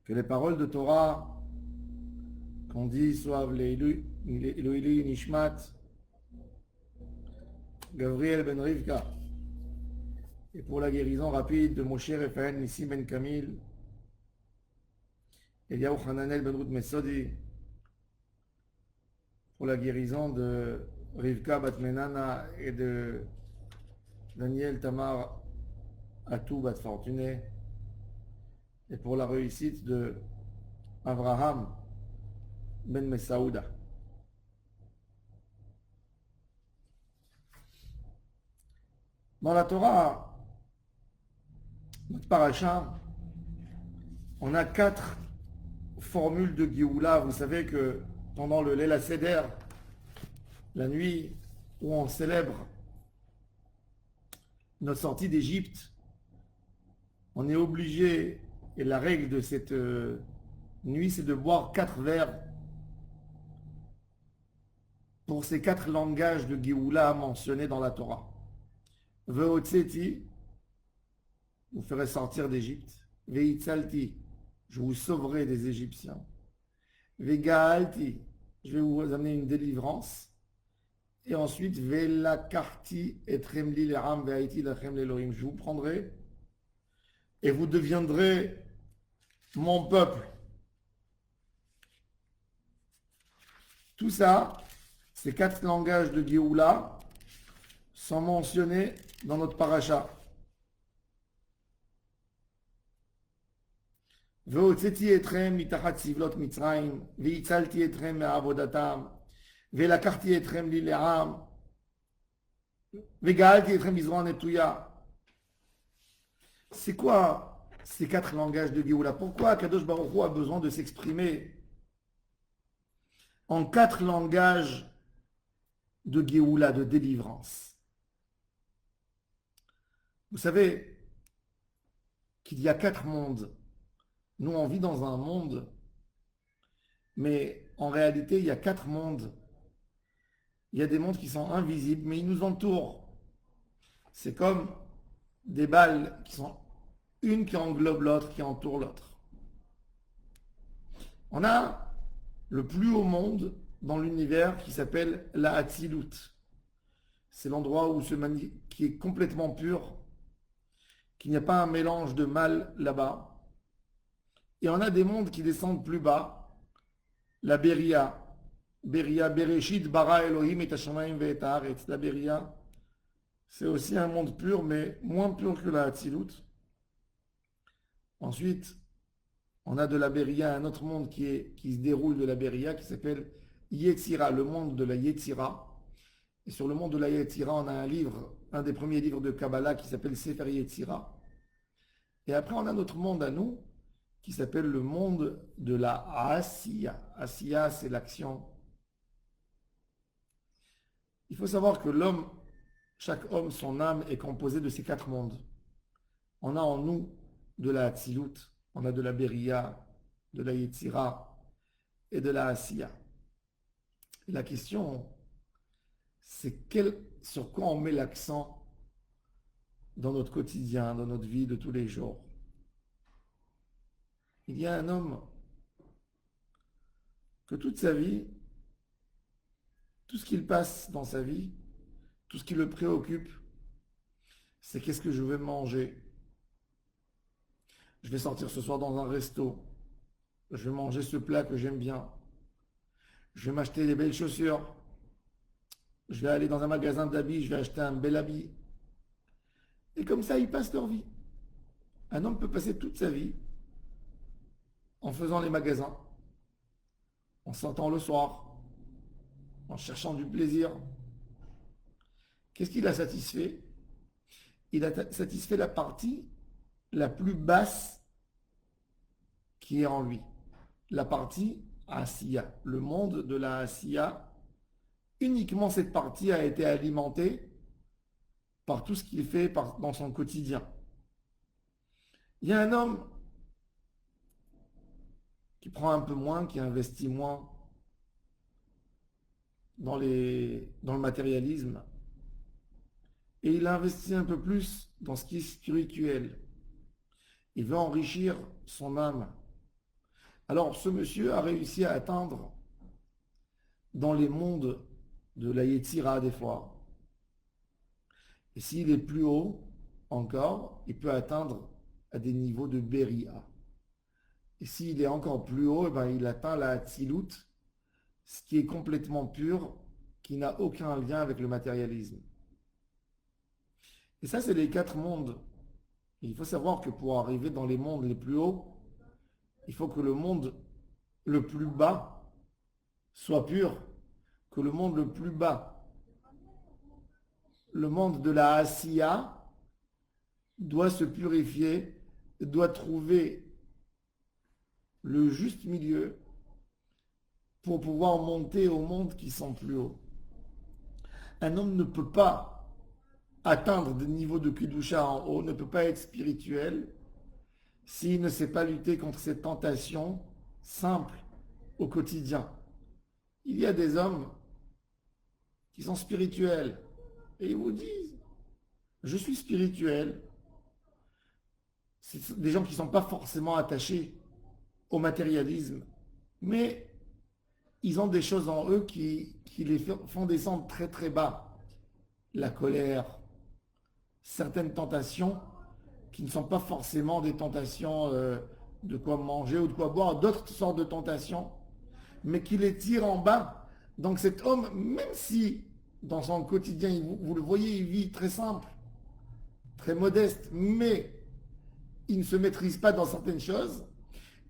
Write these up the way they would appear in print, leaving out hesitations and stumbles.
Que les paroles de Torah qu'on dit soient les Elohim Nishmat, Gabriel ben Rivka, et pour la guérison rapide de Moshe Raphaël Nissim ben Kamil, Eliyahu Hananel ben Ruth Mesodi, pour la guérison de Rivka bat Menana et de Daniel Tamar Atou bat Fortuné, et pour la réussite de Abraham ben Messaouda. Dans la Torah, notre paracha, on a 4 formules de Géoula. Vous savez que pendant le Leila Seder, la nuit où on célèbre notre sortie d'Égypte, on est obligé, et la règle de cette nuit, c'est de boire 4 verres pour ces 4 langages de Géoula mentionnés dans la Torah. Veotseti, vous ferez sortir d'Égypte. Veitzalti, je vous sauverai des Égyptiens. Vegaalti, je vais vous amener une délivrance. Et ensuite, Velakarti etrem li leram vehaiti lachem lelorim, je vous prendrai et vous deviendrez mon peuple. Tout ça, ces 4 langages de Géoula sont mentionnés dans notre paracha. והוצאתי אתכם מתחת סבלות מצרים, והצלתי אתכם מעבודתם, ולקחתי אתכם לי לעם, וגאלתי אתכם בזרוע נטויה. C'est quoi ces 4 langages de Géoula? Pourquoi Kadosh Baruch Hu a besoin de s'exprimer en 4 langages de Géoula, de délivrance? Vous savez qu'il y a 4 mondes. Nous, on vit dans un monde, mais en réalité, il y a 4 mondes. Il y a des mondes qui sont invisibles, mais ils nous entourent. C'est comme des balles qui sont une qui englobe l'autre, qui entoure l'autre. On a le plus haut monde dans l'univers qui s'appelle la Hatzilut. C'est l'endroit où qui est complètement pur, qu'il n'y a pas un mélange de mal là-bas. Et on a des mondes qui descendent plus bas, la Beria. Beria, Bereshit, Bara Elohim et Hashamayim ve'et haaretz. La Beria, c'est aussi un monde pur, mais moins pur que la Hatzilut. Ensuite, on a de la Beria un autre monde qui se déroule de la Beria, qui s'appelle Yetzira, le monde de la Yetzira. Et sur le monde de la Yetzira, on a un livre, un des premiers livres de Kabbalah qui s'appelle Sefer Yetzira. Et après, on a notre monde à nous, qui s'appelle le monde de la Asiya. Asiya, c'est l'action. Il faut savoir que l'homme, chaque homme, son âme est composée de ces 4 mondes. On a en nous de la Hatzilut, on a de la Beria, de la Yetzira et de la Asiya. La question, c'est sur quoi on met l'accent dans notre quotidien, dans notre vie de tous les jours. Il y a un homme que toute sa vie, tout ce qu'il passe dans sa vie, tout ce qui le préoccupe, c'est qu'est-ce que je vais manger. Je vais sortir ce soir dans un resto. Je vais manger ce plat que j'aime bien. Je vais m'acheter des belles chaussures. Je vais aller dans un magasin d'habits, je vais acheter un bel habit. Et comme ça, ils passent leur vie. Un homme peut passer toute sa vie en faisant les magasins, en sortant le soir, en cherchant du plaisir. Qu'est-ce qu'il a satisfait? Il a satisfait la partie la plus basse qui est en lui. La partie Asiya, le monde de la Asiya. Uniquement cette partie a été alimentée par tout ce qu'il fait dans son quotidien. Il y a un homme qui prend un peu moins, qui investit moins dans le matérialisme, et il investit un peu plus dans ce qui est spirituel. Il veut enrichir son âme. Alors, ce monsieur a réussi à atteindre dans les mondes de la Yetzira des fois. Et s'il est plus haut encore, il peut atteindre à des niveaux de Beria. Et s'il est encore plus haut, eh ben, il atteint la Hatzilut, ce qui est complètement pur, qui n'a aucun lien avec le matérialisme. Et ça, c'est les quatre mondes. Et il faut savoir que pour arriver dans les mondes les plus hauts, il faut que le monde le plus bas soit pur, que le monde le plus bas, le monde de la Asiya, doit se purifier, doit trouver le juste milieu pour pouvoir monter aux mondes qui sont plus hauts. Un homme ne peut pas atteindre des niveaux de Kedusha en haut, ne peut pas être spirituel s'il ne sait pas lutter contre ces tentations simples au quotidien. Il y a des hommes qui sont spirituels et ils vous disent, je suis spirituel. C'est des gens qui ne sont pas forcément attachés au matérialisme, mais ils ont des choses en eux qui les font descendre très très bas. La colère, certaines tentations qui ne sont pas forcément des tentations de quoi manger ou de quoi boire, d'autres sortes de tentations, mais qui les tirent en bas. Donc cet homme, même si dans son quotidien, vous le voyez, il vit très simple, très modeste, mais il ne se maîtrise pas dans certaines choses,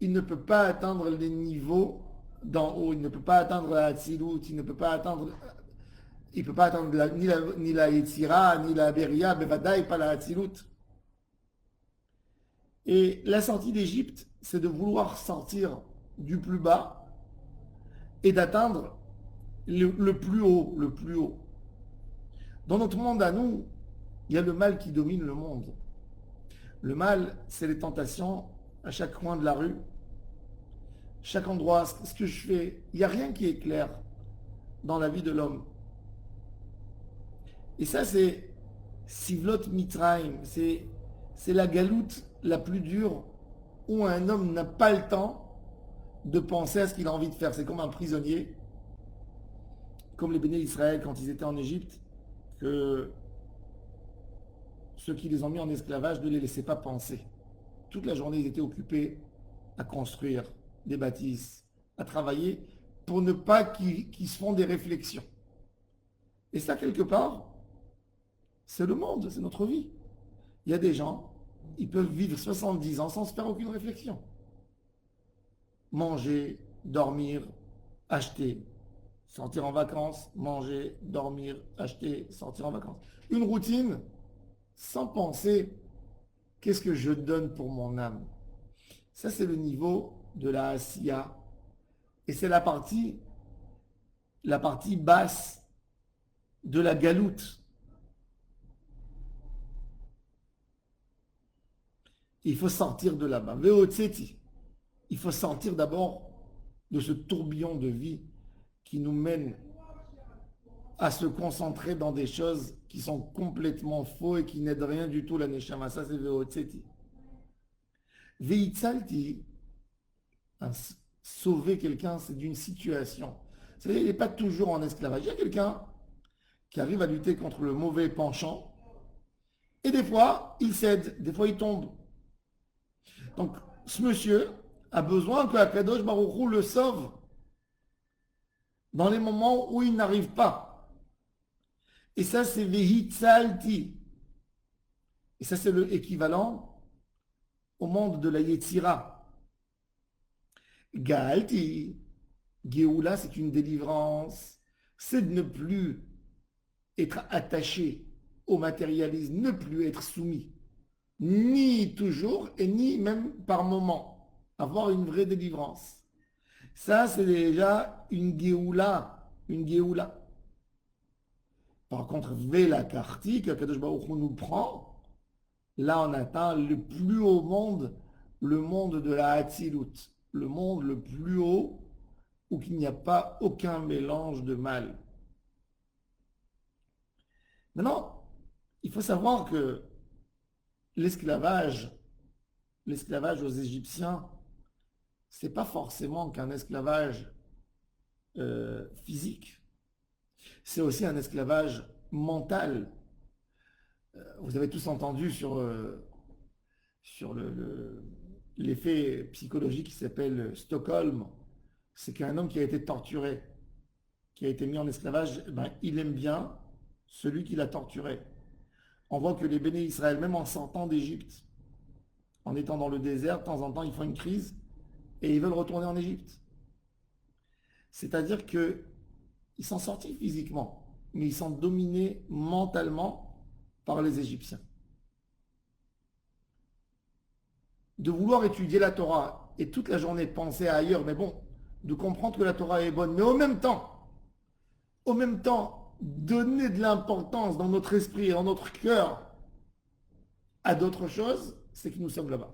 il ne peut pas atteindre les niveaux d'en haut, il ne peut pas atteindre la Hatzilut, il ne peut pas atteindre, ni la Yetzira, ni la Beria, Bevadaï, pas la Hatzilut. Et la sortie d'Égypte, c'est de vouloir sortir du plus bas et d'atteindre le plus haut, le plus haut. Dans notre monde à nous, il y a le mal qui domine le monde. Le mal, c'est les tentations à chaque coin de la rue, chaque endroit, ce que je fais. Il n'y a rien qui est clair dans la vie de l'homme. Et ça, c'est Sivlot Mitraim, c'est la galoute la plus dure où un homme n'a pas le temps de penser à ce qu'il a envie de faire. C'est comme un prisonnier, comme les béné Israël quand ils étaient en Égypte, que ceux qui les ont mis en esclavage ne les laissaient pas penser. Toute la journée, ils étaient occupés à construire des bâtisses, à travailler, pour ne pas qu'ils se font des réflexions. Et ça, quelque part, c'est le monde, c'est notre vie. Il y a des gens, ils peuvent vivre 70 ans sans se faire aucune réflexion. Manger, dormir, acheter, sortir en vacances, manger, dormir, acheter, sortir en vacances. Une routine sans penser qu'est-ce que je donne pour mon âme. Ça, c'est le niveau de la Asiya. Et c'est la partie basse de la galoute. Il faut sortir de là-bas. Veotseti. Il faut sortir d'abord de ce tourbillon de vie qui nous mène à se concentrer dans des choses qui sont complètement faux et qui n'aident rien du tout la Neshama. Ça, c'est Veotseti. Veitzalti, sauver quelqu'un, c'est d'une situation. C'est-à-dire, il n'est pas toujours en esclavage. Il y a quelqu'un qui arrive à lutter contre le mauvais penchant et des fois, il cède, des fois, il tombe. Donc, ce monsieur a besoin que Akadosh Baruch Hu le sauve dans les moments où il n'arrive pas. Et ça, c'est Vehitzalti. Et ça, c'est l'équivalent au monde de la Yetzira. Gaalti. Géoula, c'est une délivrance. C'est de ne plus être attaché au matérialisme, ne plus être soumis. Ni toujours et ni même par moment. Avoir une vraie délivrance. Ça, c'est déjà une Géoula. Une Géoula. Par contre, Vela Karti, que Kadosh Baruch Hu nous prend, là on atteint le plus haut monde, le monde de la Hatzilut, le monde le plus haut où il n'y a pas aucun mélange de mal. Maintenant, il faut savoir que l'esclavage, l'esclavage aux Égyptiens, c'est pas forcément qu'un esclavage physique, c'est aussi un esclavage mental. Vous avez tous entendu sur l'effet psychologique qui s'appelle Stockholm. C'est qu'un homme qui a été torturé, qui a été mis en esclavage, ben, il aime bien celui qui l'a torturé. On voit que les béné Israël, même en sortant d'Égypte, en étant dans le désert, de temps en temps, ils font une crise et ils veulent retourner en Égypte. C'est-à-dire qu'ils sont sortis physiquement, mais ils sont dominés mentalement par les Égyptiens. De vouloir étudier la Torah et toute la journée penser à ailleurs, mais bon, de comprendre que la Torah est bonne, mais au même temps, donner de l'importance dans notre esprit et dans notre cœur à d'autres choses, c'est que nous sommes là-bas.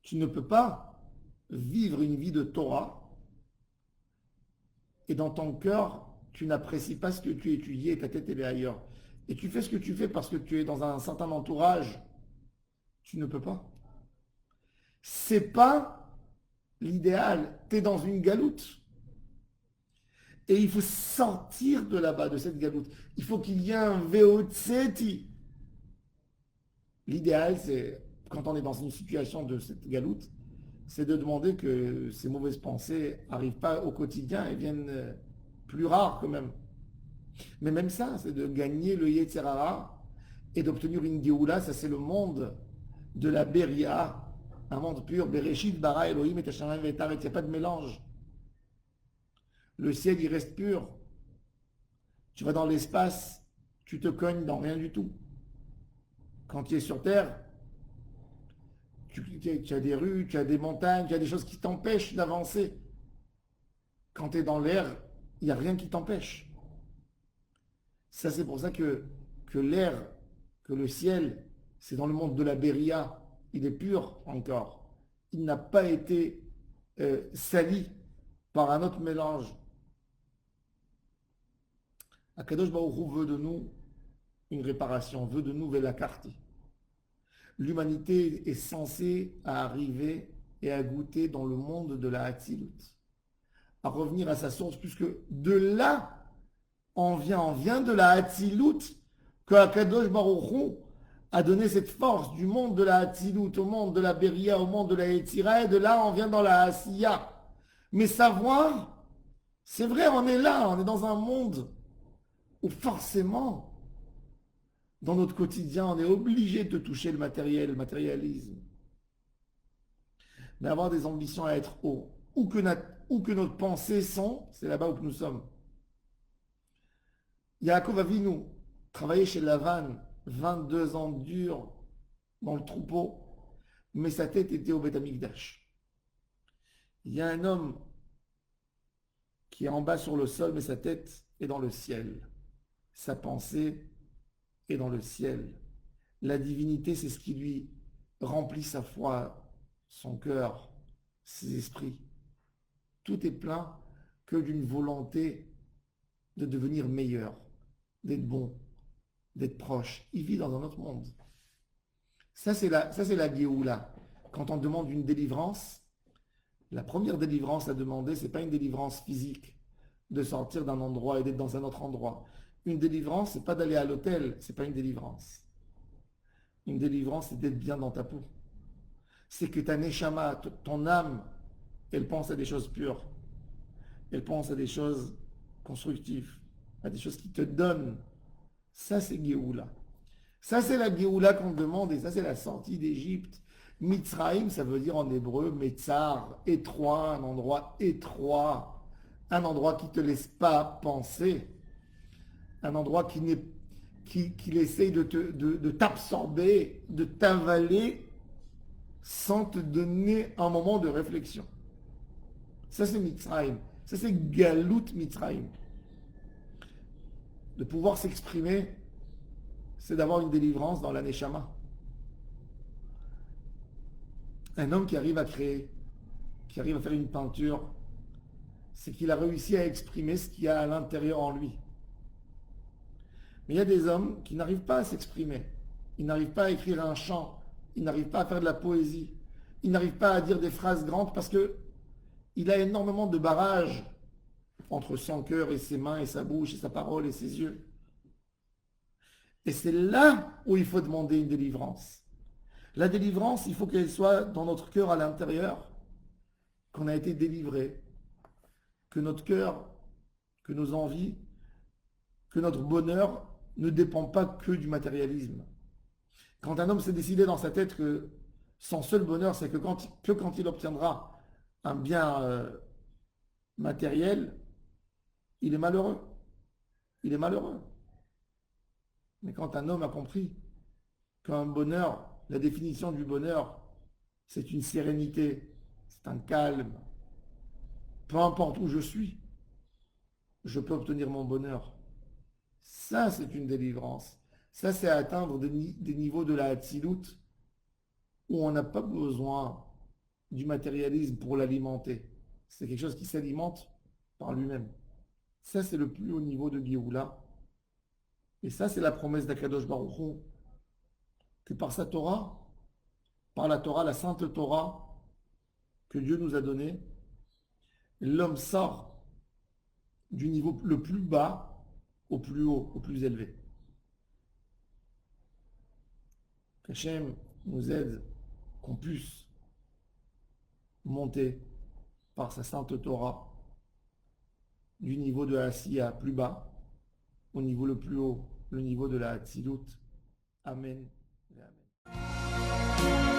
Tu ne peux pas vivre une vie de Torah et dans ton cœur, tu n'apprécies pas ce que tu étudies et ta tête elle est ailleurs. Et tu fais ce que tu fais parce que tu es dans un certain entourage. Tu ne peux pas. C'est pas l'idéal. Tu es dans une galoute. Et il faut sortir de là-bas, de cette galoute. Il faut qu'il y ait un VOCT. L'idéal, c'est, quand on est dans une situation de cette galoute, c'est de demander que ces mauvaises pensées n'arrivent pas au quotidien et viennent plus rares quand même. Mais même ça, c'est de gagner le Yetzer Hara et d'obtenir une Géoula, ça c'est le monde de la Beria, un monde pur, Bereshit, Bara, Elohim et Tashamayim Vetaret, il n'y a pas de mélange. Le ciel, il reste pur. Tu vas dans l'espace, tu te cognes dans rien du tout. Quand tu es sur Terre, tu as des rues, tu as des montagnes, tu as des choses qui t'empêchent d'avancer. Quand tu es dans l'air, il n'y a rien qui t'empêche. Ça, c'est pour ça que l'air, que le ciel, c'est dans le monde de la Beria. Il est pur encore. Il n'a pas été sali par un autre mélange. Akadosh Baruch Hu veut de nous une réparation, veut de nous Velakarti. L'humanité est censée arriver et à goûter dans le monde de la Hatzilut, à revenir à sa source, puisque de là, on vient de la Hatzilut, que Akadosh Baruch Hu a donné cette force du monde de la Hatzilut, au monde de la Beria, au monde de la Yetzira, et de là, on vient dans la Asiya. Mais savoir, c'est vrai, on est là, on est dans un monde où forcément, dans notre quotidien, on est obligé de toucher le matériel, le matérialisme. Mais avoir des ambitions à être haut, où que notre pensée sont, c'est là-bas où nous sommes. Yaakov Avinu travaillait chez Lavan, 22 ans dur dans le troupeau, mais sa tête était au Beth Amikdash. Il y a un homme qui est en bas sur le sol, mais sa tête est dans le ciel. Sa pensée est dans le ciel. La divinité, c'est ce qui lui remplit sa foi, son cœur, ses esprits. Tout est plein que d'une volonté de devenir meilleur, d'être bon, d'être proche. Il vit dans un autre monde. Ça, c'est la Géoula. Quand on demande une délivrance, la première délivrance à demander, ce n'est pas une délivrance physique, de sortir d'un endroit et d'être dans un autre endroit. Une délivrance, c'est pas d'aller à l'hôtel, c'est pas une délivrance. Une délivrance, c'est d'être bien dans ta peau. C'est que ta neshama, ton âme, elle pense à des choses pures. Elle pense à des choses constructives, à des choses qui te donnent. Ça, c'est Géoula. Ça, c'est la Géoula qu'on demande et ça, c'est la sortie d'Égypte. Mitzraïm, ça veut dire en hébreu, Metzar, étroit, un endroit étroit, un endroit qui ne te laisse pas penser, un endroit qui essaye de t'absorber, de t'avaler sans te donner un moment de réflexion. Ça, c'est Mitzraïm. Ça, c'est Galout Mitzraïm. De pouvoir s'exprimer, c'est d'avoir une délivrance dans la Neshama. Un homme qui arrive à créer, qui arrive à faire une peinture, c'est qu'il a réussi à exprimer ce qu'il y a à l'intérieur en lui. Mais il y a des hommes qui n'arrivent pas à s'exprimer. Ils n'arrivent pas à écrire un chant. Ils n'arrivent pas à faire de la poésie. il n'arrive pas à dire des phrases grandes parce que il a énormément de barrages entre son cœur et ses mains et sa bouche et sa parole et ses yeux. Et c'est là où il faut demander une délivrance. La délivrance, il faut qu'elle soit dans notre cœur à l'intérieur, qu'on a été délivré, que notre cœur, que nos envies, que notre bonheur ne dépend pas que du matérialisme. Quand un homme s'est décidé dans sa tête que son seul bonheur, c'est que quand il obtiendra un bien matériel, il est malheureux. Il est malheureux. Mais quand un homme a compris qu'un bonheur, la définition du bonheur, c'est une sérénité, c'est un calme, peu importe où je suis, je peux obtenir mon bonheur. Ça, c'est une délivrance. Ça, c'est atteindre des niveaux de la Hatzilut où on n'a pas besoin du matérialisme pour l'alimenter. C'est quelque chose qui s'alimente par lui-même. Ça, c'est le plus haut niveau de Géoula. Et ça, c'est la promesse d'Akadosh Baruch Hu, que par sa Torah, par la Torah, la sainte Torah que Dieu nous a donnée, l'homme sort du niveau le plus bas au plus haut, au plus élevé. Qu'Hachem nous aide, qu'on puisse monter par sa sainte Torah du niveau de la Asiya plus bas au niveau le plus haut, le niveau de la Hatzilut. Amen. Amen.